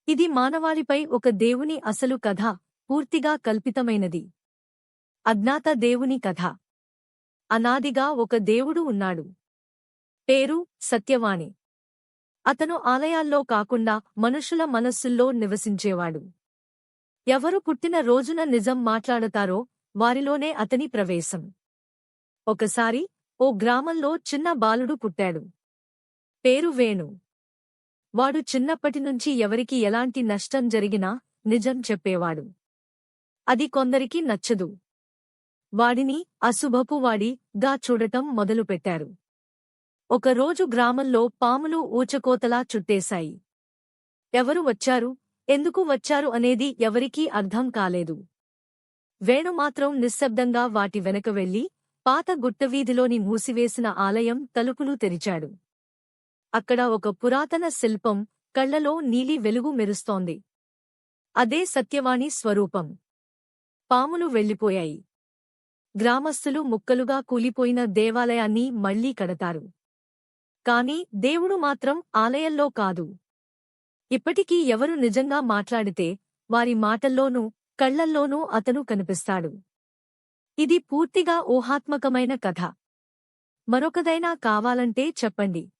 ఇది మానవాళిపై ఒక దేవుని అసలు కథ, పూర్తిగా కల్పితమైనది. అజ్ఞాత దేవుని కథ. అనాదిగా ఒక దేవుడు ఉన్నాడు. పేరు సత్యవాణి. అతను ఆలయాల్లో కాకుండా మనుషుల మనస్సుల్లో నివసించేవాడు. ఎవరు పుట్టిన రోజున నిజం మాట్లాడతారో వారిలోనే అతని ప్రవేశం. ఒకసారి ఓ గ్రామంలో చిన్న బాలుడు పుట్టాడు. పేరు వేణు. వాడు చిన్నప్పటినుంచి ఎవరికి ఎలాంటి నష్టం జరిగినా నిజం చెప్పేవాడు. అది కొందరికి నచ్చదు. వాడిని అశుభపువాడిగా చూడటం మొదలుపెట్టారు. ఒకరోజు గ్రామంలో పాములు ఊచకోతలా చుట్టేశాయి. ఎవరు వచ్చారు, ఎందుకు వచ్చారు అనేది ఎవరికీ అర్థం కాలేదు. వేణు మాత్రం నిశ్శబ్దంగా వాటి వెనక వెళ్లి పాత గుట్టవీధిలోని మూసివేసిన ఆలయం తలుపులు తెరిచాడు. అక్కడ ఒక పురాతన శిల్పం, కళ్లలో నీలి వెలుగు మెరుస్తోంది. అదే సత్యవాణి స్వరూపం. పాములు వెళ్ళిపోయాయి. గ్రామస్థులు ముక్కలుగా కూలిపోయిన దేవాలయాన్ని మళ్లీ కడతారు. కాని దేవుడు మాత్రం ఆలయంలో కాదు. ఇప్పటికీ ఎవరు నిజంగా మాట్లాడితే వారి మాటల్లోనూ కళ్లల్లోనూ అతను కనిపిస్తాడు. ఇది పూర్తిగా ఊహాత్మకమైన కథ. మరొకదైనా కావాలంటే చెప్పండి.